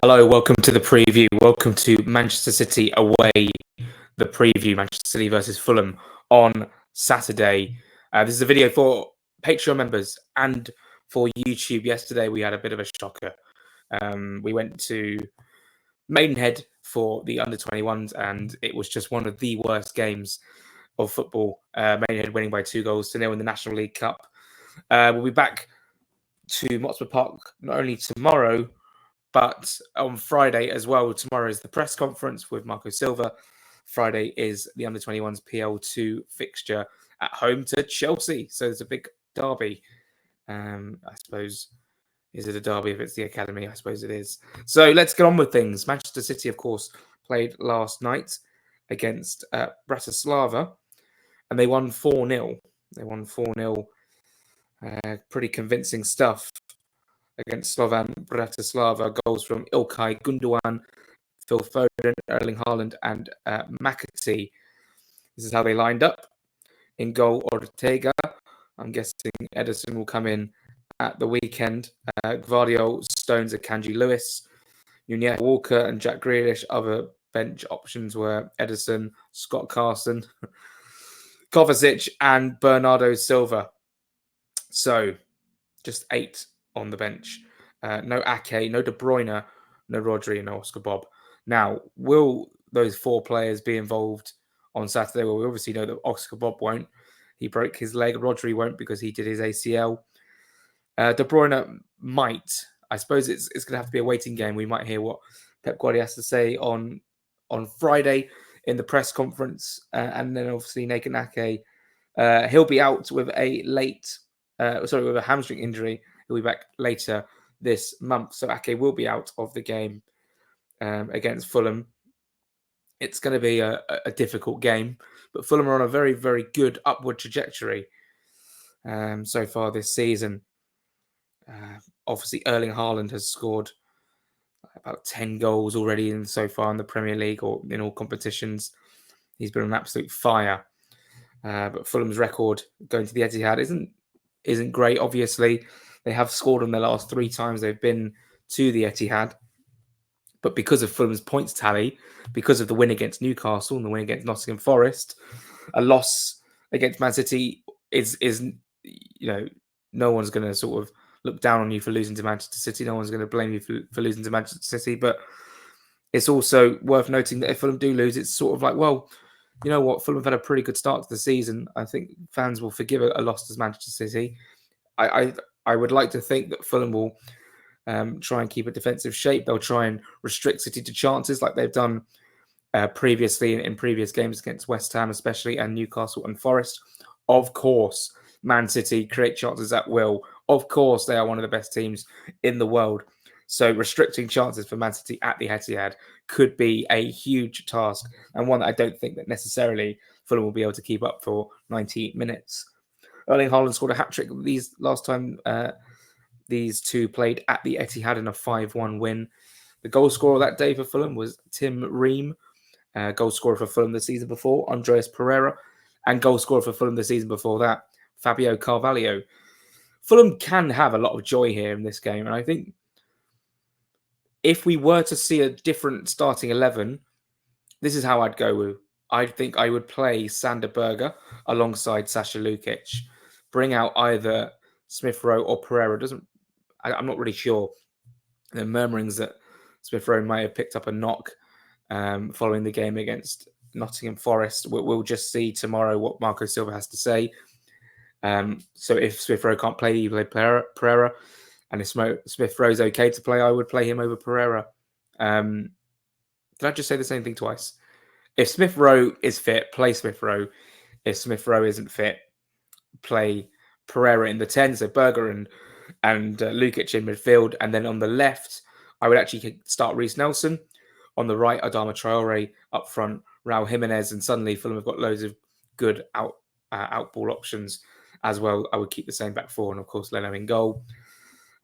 Hello, welcome to the preview. Welcome to Manchester City away. The preview, Manchester City versus Fulham on Saturday. This is a video for Patreon members and for YouTube. Yesterday we had a bit of a shocker. We went to Maidenhead for the under-21s and it was just one of the worst games of football. Maidenhead winning by 2-0 in the National League Cup. We'll be back to Motspur Park not only tomorrow, but on Friday as well. Tomorrow is the press conference with Marco Silva. Friday is the under-21s PL2 fixture at home to Chelsea. So there's a big derby. I suppose, is it a derby if it's the academy? I suppose it is. So let's get on with things. Manchester City, of course, played last night against Bratislava, and they won 4-0. They won 4-0. Pretty convincing stuff against Slovan Bratislava. Goals from Ilkay Gundogan, Phil Foden, Erling Haaland, and McAtee. This is how they lined up. In goal, Ortega. I'm guessing Ederson will come in at the weekend. Gvardiol, Stones, Akanji Lewis, Nunez, Walker, and Jack Grealish. Other bench options were Ederson, Scott Carson, Kovacic, and Bernardo Silva. So, just 8 on the bench. No Ake, no De Bruyne, no Rodri, and no Oscar Bob. Now, will those 4 players be involved on Saturday? Well, we obviously know that Oscar Bob won't. He broke his leg. Rodri won't because he did his ACL. De Bruyne might. I suppose it's going to have to be a waiting game. We might hear what Pep Guardiola has to say on Friday in the press conference. And then obviously Nathan Ake, he'll be out with with a hamstring injury. He'll be back later this month. So Ake will be out of the game against Fulham. It's going to be a difficult game, but Fulham are on a very, very good upward trajectory so far this season. Obviously, Erling Haaland has scored about 10 goals already so far in the Premier League or in all competitions. He's been an absolute fire. But Fulham's record going to the Etihad isn't great, obviously. They have scored on their last 3 times they've been to the Etihad. But because of Fulham's points tally, because of the win against Newcastle and the win against Nottingham Forest, a loss against Man City is no one's going to sort of look down on you for losing to Manchester City. No one's going to blame you for losing to Manchester City. But it's also worth noting that if Fulham do lose, it's sort of like, well, you know what? Fulham have had a pretty good start to the season. I think fans will forgive a loss to Manchester City. I would like to think that Fulham will try and keep a defensive shape. They'll try and restrict City to chances like they've done previously in previous games against West Ham, especially, and Newcastle and Forest. Of course, Man City create chances at will. Of course, they are one of the best teams in the world. So restricting chances for Man City at the Etihad could be a huge task and one that I don't think that necessarily Fulham will be able to keep up for 90 minutes. Erling Haaland scored a hat-trick last time these two played at the Etihad in a 5-1 win. The goal scorer that day for Fulham was Tim Ream, goal scorer for Fulham the season before, Andreas Pereira, and goal scorer for Fulham the season before that, Fabio Carvalho. Fulham can have a lot of joy here in this game, and I think if we were to see a different starting 11, this is how I'd go with. I think I would play Sander Berge alongside Sasha Lukic. Bring out either Smith Rowe or Pereira. I'm not really sure. There are murmurings that Smith Rowe might have picked up a knock following the game against Nottingham Forest. We'll just see tomorrow what Marco Silva has to say. So if Smith Rowe can't play, you play Pereira. And if Smith Rowe's okay to play, I would play him over Pereira. Did I just say the same thing twice? If Smith Rowe is fit, play Smith Rowe. If Smith Rowe isn't fit, play Pereira in the 10. So Berger and Lukic in midfield. And then on the left, I would actually start Reece Nelson. On the right, Adama Traore. Up front, Raul Jimenez. And suddenly Fulham have got loads of good outball options as well. I would keep the same back four. And of course, Leno in goal.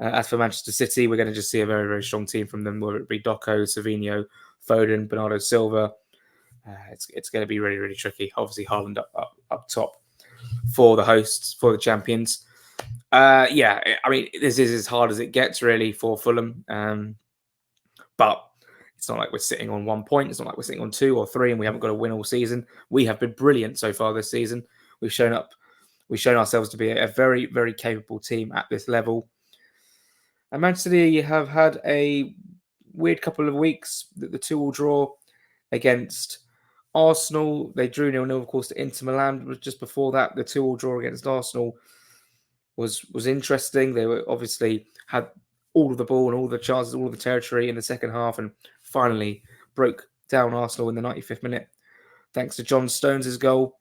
As for Manchester City, we're going to just see a very, very strong team from them, whether it be Doku, Savinho, Foden, Bernardo Silva. It's going to be really, really tricky. Obviously, Haaland up top for the hosts, for the champions. I mean, this is as hard as it gets, really, for Fulham. But it's not like we're sitting on 1 point. It's not like we're sitting on 2 or 3 and we haven't got a win all season. We have been brilliant so far this season. We've shown ourselves to be a very, very capable team at this level. And Manchester City have had a weird couple of weeks. The 2-2 draw against Arsenal. They drew 0-0, of course, to Inter Milan. But just before that, the 2-2 draw against Arsenal was interesting. They were obviously had all of the ball and all the chances, all of the territory in the second half, and finally broke down Arsenal in the 95th minute, thanks to John Stones' goal.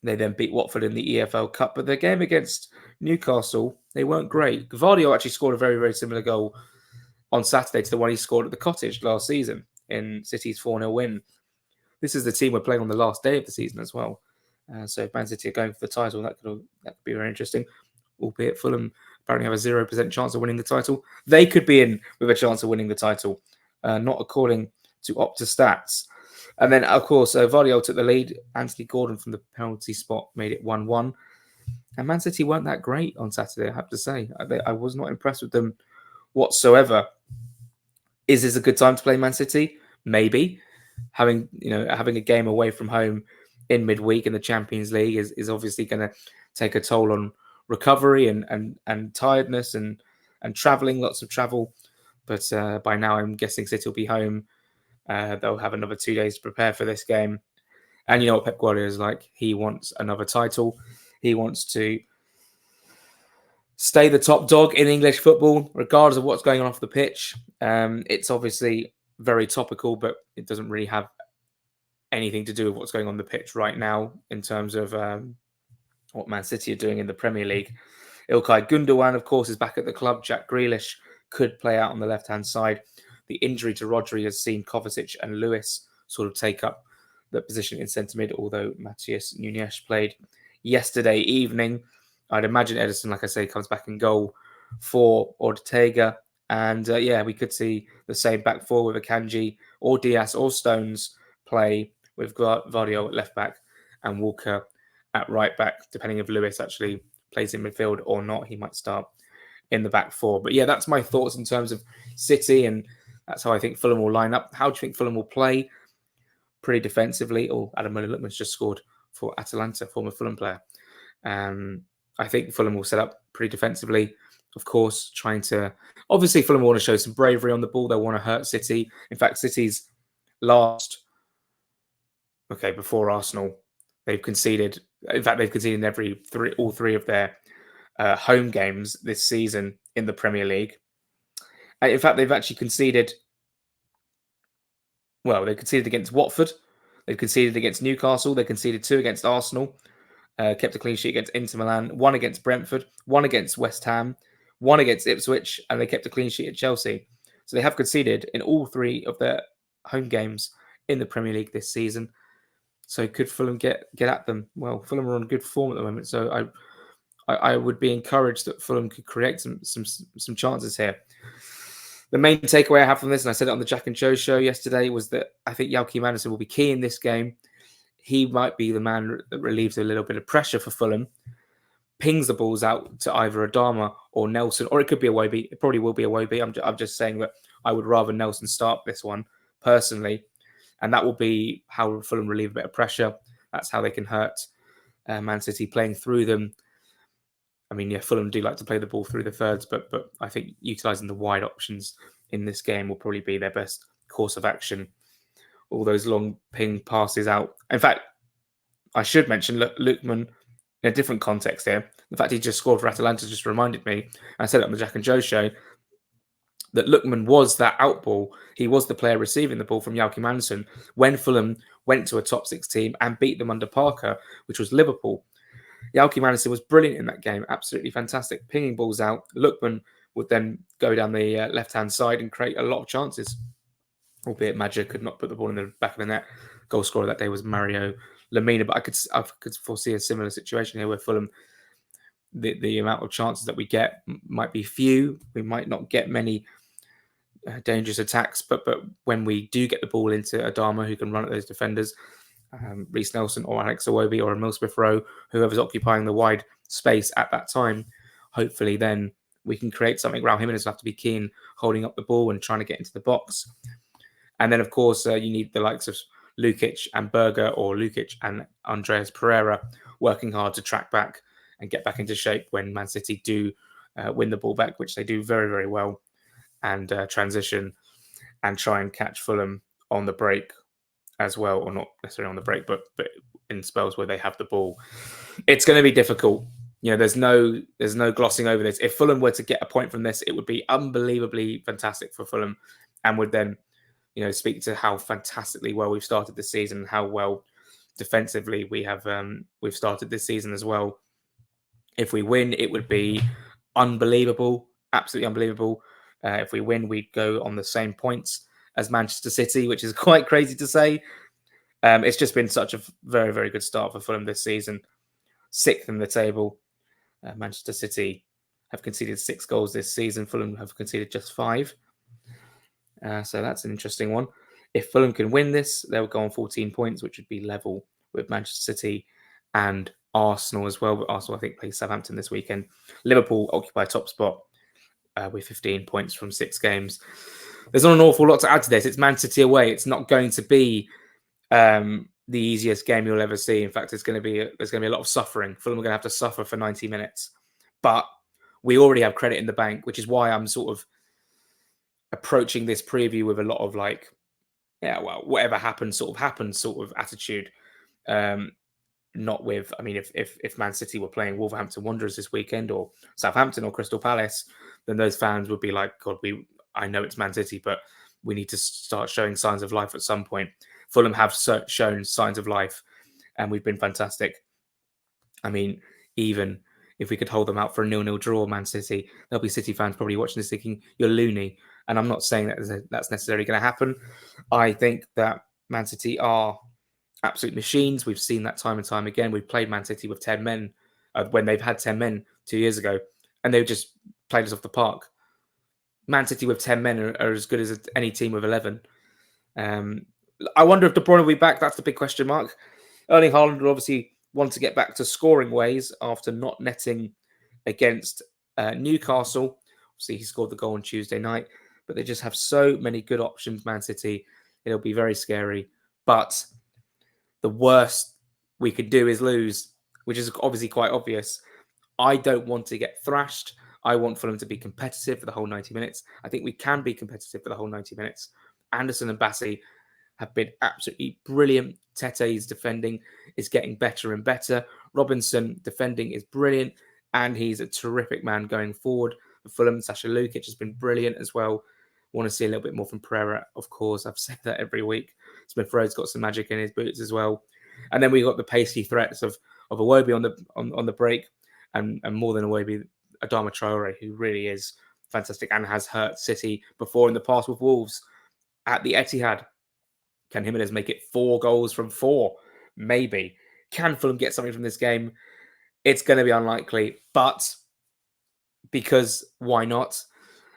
They then beat Watford in the EFL Cup, but their game against Newcastle, they weren't great. Gvardiol actually scored a very, very similar goal on Saturday to the one he scored at the Cottage last season in City's 4-0 win. This is the team we're playing on the last day of the season as well. So if Man City are going for the title, that could be very interesting. Albeit Fulham apparently have a 0% chance of winning the title. They could be in with a chance of winning the title, not according to Opta stats. And then, of course, Gvardiol took the lead. Anthony Gordon from the penalty spot made it 1-1. And Man City weren't that great on Saturday, I have to say. I was not impressed with them whatsoever. Is this a good time to play Man City? Maybe. Having a game away from home in midweek in the Champions League is obviously going to take a toll on recovery and tiredness and travelling, lots of travel. But by now, I'm guessing City will be home. They'll have another 2 days to prepare for this game. And you know what Pep Guardiola is like. He wants another title. He wants to stay the top dog in English football, regardless of what's going on off the pitch. It's obviously very topical, but it doesn't really have anything to do with what's going on the pitch right now in terms of what Man City are doing in the Premier League. Ilkay Gundogan, of course, is back at the club. Jack Grealish could play out on the left-hand side. The injury to Rodri has seen Kovacic and Lewis sort of take up the position in centre mid, although Matheus Nunes played yesterday evening. I'd imagine Ederson, like I say, comes back in goal for Ortega. And we could see the same back four with Akanji or Diaz or Stones play with Gvardiol at left back and Walker at right back, depending if Lewis actually plays in midfield or not. He might start in the back four. But yeah, that's my thoughts in terms of City, and that's how I think Fulham will line up. How do you think Fulham will play? Pretty defensively. Adam Muller-Luckman's just scored for Atalanta, former Fulham player. I think Fulham will set up pretty defensively, of course, trying to... Obviously, Fulham want to show some bravery on the ball. They want to hurt City. In fact, City's last... before Arsenal, they've conceded... In fact, they've conceded in all three of their home games this season in the Premier League. In fact, they've actually conceded... Well, they conceded against Watford. They've conceded against Newcastle. They conceded 2 against Arsenal. Kept a clean sheet against Inter Milan, 1 against Brentford, 1 against West Ham, 1 against Ipswich, and they kept a clean sheet at Chelsea. So they have conceded in all 3 of their home games in the Premier League this season. So could Fulham get at them? Well, Fulham are on good form at the moment, so I would be encouraged that Fulham could create some chances here. The main takeaway I have from this, and I said it on the Jack and Joe show yesterday, was that I think Joachim Andersen will be key in this game. He might be the man that relieves a little bit of pressure for Fulham, pings the balls out to either Adama or Nelson, or it could be Iwobi. It probably will be Iwobi. I'm just saying that I would rather Nelson start this one, personally. And that will be how Fulham relieve a bit of pressure. That's how they can hurt Man City, playing through them. I mean, yeah, Fulham do like to play the ball through the thirds, but I think utilising the wide options in this game will probably be their best course of action. All those long ping passes out. In fact, I should mention Lookman in a different context here. The fact he just scored for Atalanta just reminded me, I said it on the Jack and Joe show, that Lookman was that out ball. He was the player receiving the ball from Joachim Andersen when Fulham went to a top 6 team and beat them under Parker, which was Liverpool. Joachim Andersen was brilliant in that game, absolutely fantastic, pinging balls out. Lookman would then go down the left-hand side and create a lot of chances, albeit Maja could not put the ball in the back of the net. Goal scorer that day was Mario Lemina, but I could foresee a similar situation here where Fulham, the amount of chances that we get might be few. We might not get many dangerous attacks, but when we do get the ball into Adama, who can run at those defenders, Reece Nelson or Alex Iwobi or Emil Smith-Rowe, whoever's occupying the wide space at that time, hopefully then we can create something. Raul Jimenez will have to be keen holding up the ball and trying to get into the box. And then, of course, you need the likes of Lukic and Berger, or Lukic and Andreas Pereira, working hard to track back and get back into shape when Man City do win the ball back, which they do very, very well, and transition and try and catch Fulham on the break as well, or not necessarily on the break, but in spells where they have the ball. It's going to be difficult. There's no glossing over this. If Fulham were to get a point from this, it would be unbelievably fantastic for Fulham, and would then, speak to how fantastically well we've started this season, and how well defensively we've started this season as well. If we win, it would be unbelievable, absolutely unbelievable. If we win, we'd go on the same points as Manchester City, which is quite crazy to say. It's just been such a very, very good start for Fulham this season. 6th in the table. Manchester City have conceded 6 goals this season. Fulham have conceded just 5. So that's an interesting one. If Fulham can win this, they'll go on 14 points, which would be level with Manchester City and Arsenal as well. But Arsenal, I think, plays Southampton this weekend. Liverpool occupy top spot with 15 points from 6 games. There's not an awful lot to add to this. It's Man City away. It's not going to be the easiest game you'll ever see. In fact, there's going to be a lot of suffering. Fulham are going to have to suffer for 90 minutes. But we already have credit in the bank, which is why I'm sort of approaching this preview with a lot of whatever happens sort of attitude. Not with, if Man City were playing Wolverhampton Wanderers this weekend, or Southampton or Crystal Palace, then those fans would be like, God, I know it's Man City, but we need to start showing signs of life at some point. Fulham have shown signs of life, and we've been fantastic. Even if we could hold them out for a 0-0 draw, Man City, there'll be City fans probably watching this thinking, you're loony. And I'm not saying that that's necessarily going to happen. I think that Man City are absolute machines. We've seen that time and time again. We've played Man City with 10 men when they've had 10 men 2 years ago, and they've just played us off the park. Man City with 10 men are as good as any team with 11. I wonder if De Bruyne will be back. That's the big question mark. Erling Haaland will obviously want to get back to scoring ways after not netting against Newcastle. Obviously, he scored the goal on Tuesday night, but they just have so many good options, Man City. It'll be very scary. But the worst we could do is lose, which is obviously quite obvious. I don't want to get thrashed. I want Fulham to be competitive for the whole 90 minutes. I think we can be competitive for the whole 90 minutes. Anderson and Bassey have been absolutely brilliant. Tete's defending is getting better and better. Robinson defending is brilliant, and he's a terrific man going forward. For Fulham, Sasha Lukic has been brilliant as well. Want to see a little bit more from Pereira, of course. I've said that every week. Smith Rowe's got some magic in his boots as well. And then we got the pacey threats of Iwobi on the break, and more than Iwobi, Adama Traore, who really is fantastic and has hurt City before in the past with Wolves at the Etihad. Can Jimenez make it 4 goals from 4? Maybe. Can Fulham get something from this game? It's going to be unlikely, but because why not?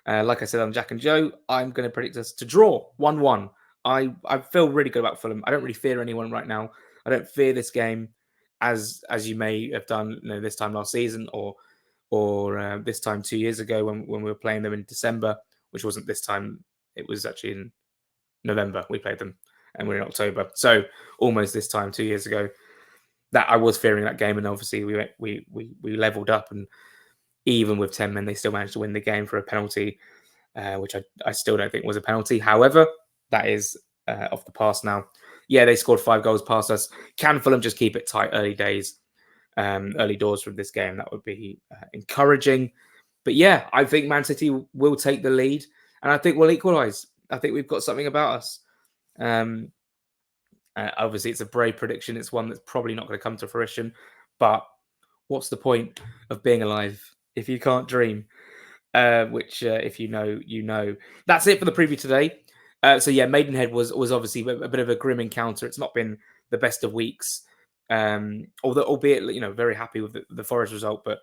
Like I said on Jack and Joe, I'm going to predict us to draw 1-1. I feel really good about Fulham. I don't really fear anyone right now. I don't fear this game as you may have done this time last season or this time 2 years ago when we were playing them in December, which wasn't this time. It was actually in November we played them, and we're in October. So almost this time 2 years ago, that I was fearing that game, and obviously we leveled up, and even with 10 men, they still managed to win the game for a penalty, which I still don't think was a penalty. However, that is off the past now. Yeah, they scored 5 goals past us. Can Fulham just keep it tight early doors from this game? That would be encouraging. But yeah, I think Man City will take the lead, and I think we'll equalise. I think we've got something about us. Obviously, it's a brave prediction. It's one that's probably not going to come to fruition. But what's the point of being alive if you can't dream? Which, if you know, you know. That's it for the preview today. So yeah, Maidenhead was obviously a bit of a grim encounter. It's not been the best of weeks, albeit very happy with the Forest result. But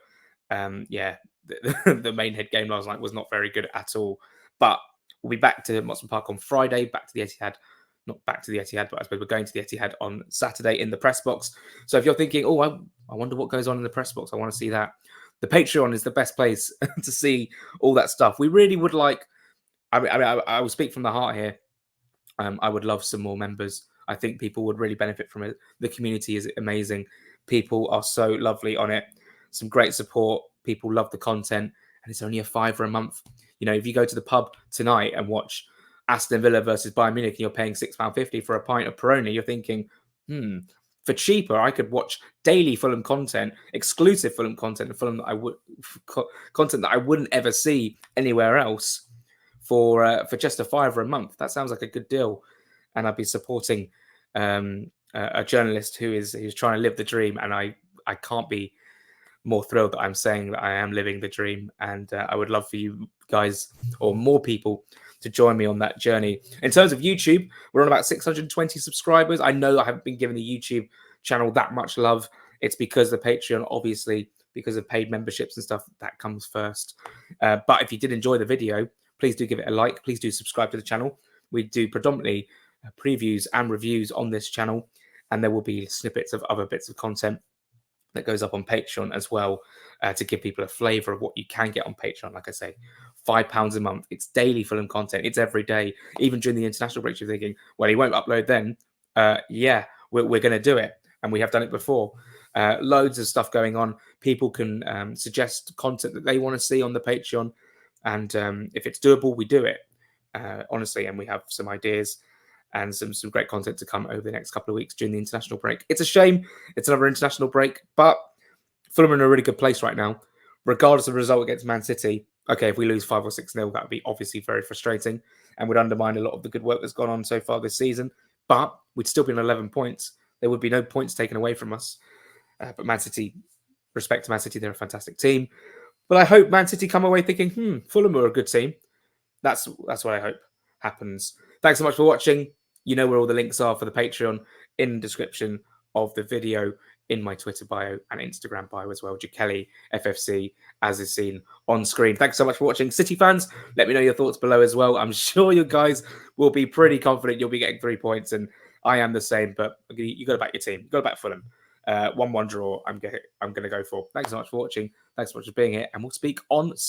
yeah, the Maidenhead game last night was not very good at all. But we'll be back to Motson Park on Friday, back to the Etihad. Not back to the Etihad, but I suppose we're going to the Etihad on Saturday in the press box. So if you're thinking, I wonder what goes on in the press box, I want to see that, the Patreon is the best place to see all that stuff. We really would like. I will speak from the heart here. I would love some more members. I think people would really benefit from it. The community is amazing. People are so lovely on it. Some great support. People love the content, and it's only a £5 a month. You know, if you go to the pub tonight and watch Aston Villa versus Bayern Munich, and you're paying £6.50 for a pint of Peroni, you're thinking, for cheaper, I could watch daily Fulham content, exclusive Fulham content, and Fulham that I would content that I wouldn't ever see anywhere else for just a £5 a month. That sounds like a good deal, and I'd be supporting a journalist who's trying to live the dream, and I can't be more thrilled that I'm saying that I am living the dream, and I would love for you guys or more people to join me on that journey. In terms of YouTube, we're on about 620 subscribers. I know I haven't been giving the YouTube channel that much love. It's because the Patreon, obviously, because of paid memberships and stuff, that comes first. But if you did enjoy the video, please do give it a like. Please do subscribe to the channel. We do predominantly previews and reviews on this channel, and there will be snippets of other bits of content that goes up on Patreon as well, to give people a flavour of what you can get on Patreon. Like I say, £5 a month. It's daily Fulham content. It's every day. Even during the international break, you're thinking, well, he won't upload then. Yeah, we're going to do it. And we have done it before. Loads of stuff going on. People can suggest content that they want to see on the Patreon. And if it's doable, we do it, honestly. And we have some ideas and some great content to come over the next couple of weeks during the international break. It's a shame it's another international break, but Fulham are in a really good place right now, regardless of the result against Man City. Okay, if we lose 5 or 6-0, that would be obviously very frustrating and would undermine a lot of the good work that's gone on so far this season. But we'd still be on 11 points. There would be no points taken away from us. But Man City, respect to Man City, they're a fantastic team. But I hope Man City come away thinking, Fulham are a good team. That's what I hope happens. Thanks so much for watching. You know where all the links are for the Patreon in the description of the video, in my Twitter bio and Instagram bio as well. Kelly FFC, as is seen on screen. Thanks so much for watching. City fans, let me know your thoughts below as well. I'm sure you guys will be pretty confident you'll be getting 3 points, and I am the same. But you got to back your team. You got to back Fulham. 1-1 draw. I'm gonna go for. Thanks so much for watching. Thanks so much for being here, and we'll speak on